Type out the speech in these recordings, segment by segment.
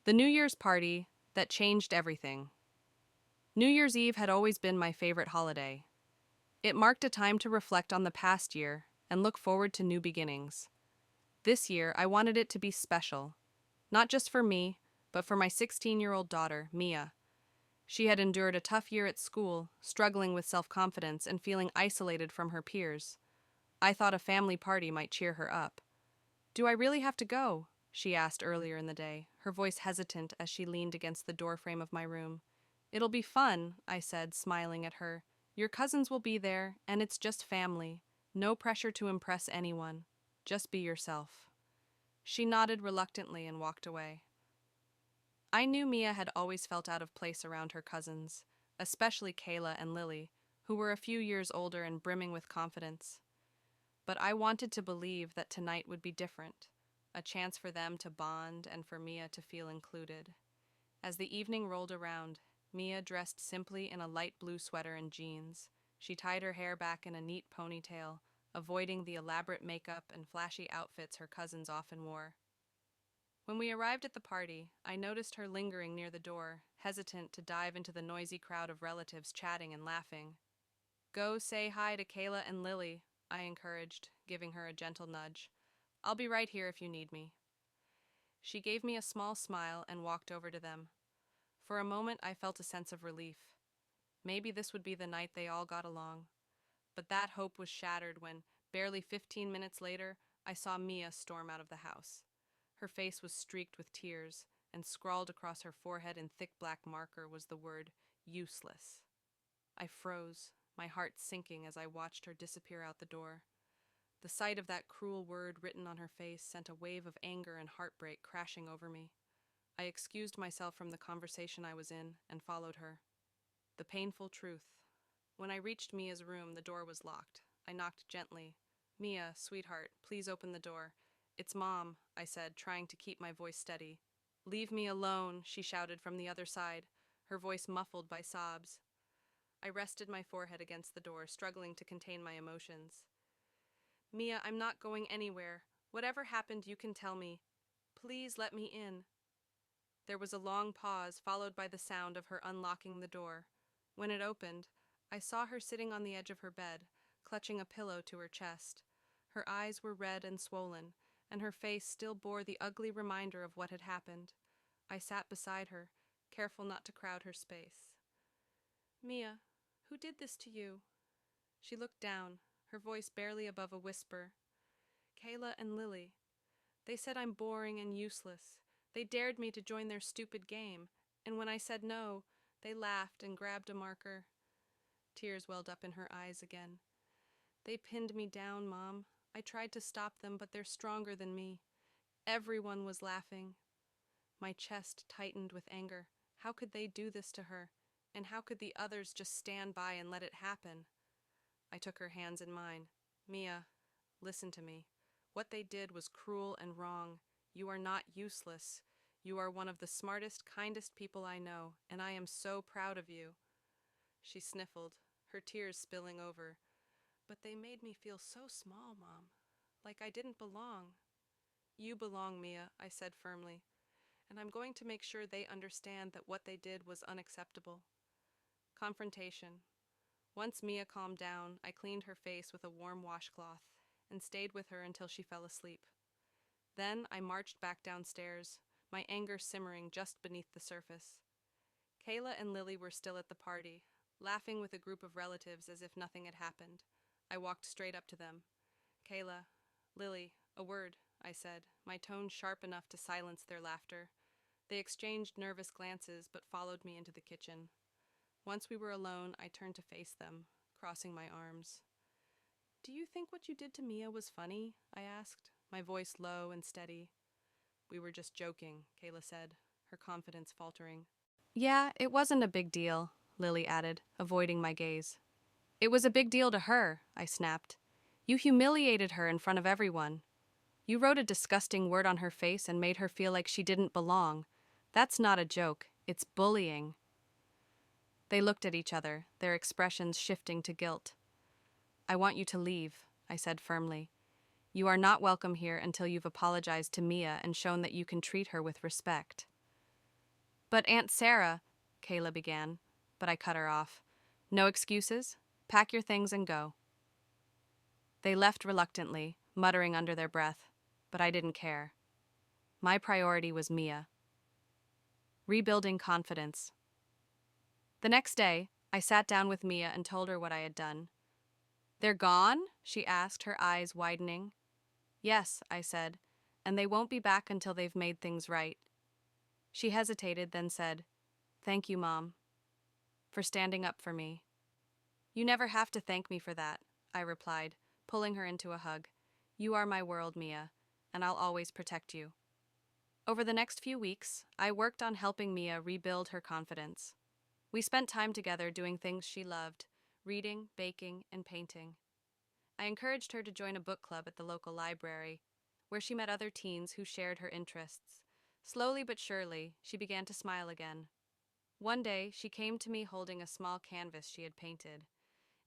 The New Year's party that changed everything. New Year's Eve had always been my favorite holiday. It marked a time to reflect on the past year and look forward to new beginnings. This year, I wanted it to be special, not just for me, but for my 16-year-old daughter, Mia. She had endured a tough year at school, struggling with self-confidence and feeling isolated from her peers. I thought a family party might cheer her up. "Do I really have to go?" she asked earlier in the day, her voice hesitant as she leaned against the doorframe of my room. "It'll be fun," I said, smiling at her. "Your cousins will be there, and it's just family. No pressure to impress anyone. Just be yourself." She nodded reluctantly and walked away. I knew Mia had always felt out of place around her cousins, especially Kayla and Lily, who were a few years older and brimming with confidence. But I wanted to believe that tonight would be different, a chance for them to bond and for Mia to feel included. As the evening rolled around, Mia dressed simply in a light blue sweater and jeans. She tied her hair back in a neat ponytail, avoiding the elaborate makeup and flashy outfits her cousins often wore. When we arrived at the party, I noticed her lingering near the door, hesitant to dive into the noisy crowd of relatives chatting and laughing. "Go say hi to Kayla and Lily," I encouraged, giving her a gentle nudge. "I'll be right here if you need me." She gave me a small smile and walked over to them. For a moment, I felt a sense of relief. Maybe this would be the night they all got along. But that hope was shattered when, barely 15 minutes later, I saw Mia storm out of the house. Her face was streaked with tears, and scrawled across her forehead in thick black marker was the word, "useless." I froze, my heart sinking as I watched her disappear out the door. The sight of that cruel word written on her face sent a wave of anger and heartbreak crashing over me. I excused myself from the conversation I was in and followed her. The painful truth. When I reached Mia's room, the door was locked. I knocked gently. "Mia, sweetheart, please open the door." "It's Mom," I said, trying to keep my voice steady. "Leave me alone," she shouted from the other side, her voice muffled by sobs. I rested my forehead against the door, struggling to contain my emotions. "Mia, I'm not going anywhere. Whatever happened, you can tell me. Please let me in." There was a long pause, followed by the sound of her unlocking the door. When it opened, I saw her sitting on the edge of her bed, clutching a pillow to her chest. Her eyes were red and swollen, and her face still bore the ugly reminder of what had happened. I sat beside her, careful not to crowd her space. "Mia, who did this to you?" She looked down, her voice barely above a whisper. "Kayla and Lily. They said I'm boring and useless. They dared me to join their stupid game, and when I said no, they laughed and grabbed a marker." Tears welled up in her eyes again. "They pinned me down, Mom. I tried to stop them, but they're stronger than me. Everyone was laughing." My chest tightened with anger. How could they do this to her? And how could the others just stand by and let it happen? I took her hands in mine. "Mia, listen to me. What they did was cruel and wrong. You are not useless. You are one of the smartest, kindest people I know, and I am so proud of you." She sniffled, her tears spilling over. "But they made me feel so small, Mom. Like I didn't belong." "You belong, Mia," I said firmly, "and I'm going to make sure they understand that what they did was unacceptable." Confrontation. Once Mia calmed down, I cleaned her face with a warm washcloth and stayed with her until she fell asleep. Then I marched back downstairs, my anger simmering just beneath the surface. Kayla and Lily were still at the party, laughing with a group of relatives as if nothing had happened. I walked straight up to them. "Kayla, Lily, a word," I said, my tone sharp enough to silence their laughter. They exchanged nervous glances but followed me into the kitchen. Once we were alone, I turned to face them, crossing my arms. "Do you think what you did to Mia was funny?" I asked, my voice low and steady. "We were just joking," Kayla said, her confidence faltering. "Yeah, it wasn't a big deal," Lily added, avoiding my gaze. "It was a big deal to her," I snapped. "You humiliated her in front of everyone. You wrote a disgusting word on her face and made her feel like she didn't belong. That's not a joke, it's bullying." They looked at each other, their expressions shifting to guilt. "I want you to leave," I said firmly. "You are not welcome here until you've apologized to Mia and shown that you can treat her with respect." But Aunt Sarah, Kayla began, but I cut her off. No excuses. Pack your things and go. They left reluctantly, muttering under their breath, but I didn't care. My priority was Mia. Rebuilding confidence. The next day, I sat down with Mia and told her what I had done. They're gone? She asked, her eyes widening. Yes, I said, and they won't be back until they've made things right. She hesitated, then said, Thank you, Mom, for standing up for me. You never have to thank me for that, I replied, pulling her into a hug. You are my world, Mia, and I'll always protect you. Over the next few weeks, I worked on helping Mia rebuild her confidence. We spent time together doing things she loved, reading, baking, and painting. I encouraged her to join a book club at the local library, where she met other teens who shared her interests. Slowly but surely, she began to smile again. One day, she came to me holding a small canvas she had painted.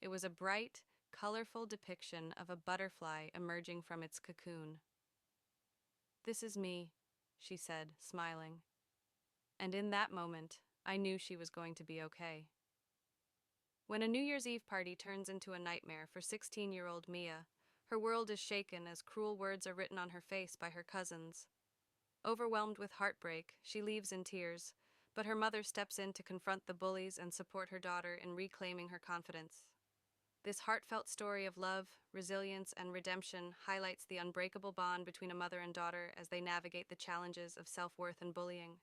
It was a bright, colorful depiction of a butterfly emerging from its cocoon. This is me, she said, smiling. And in that moment, I knew she was going to be okay. When a New Year's Eve party turns into a nightmare for 16-year-old Mia, her world is shaken as cruel words are written on her face by her cousins. Overwhelmed with heartbreak, she leaves in tears, but her mother steps in to confront the bullies and support her daughter in reclaiming her confidence. This heartfelt story of love, resilience, and redemption highlights the unbreakable bond between a mother and daughter as they navigate the challenges of self-worth and bullying.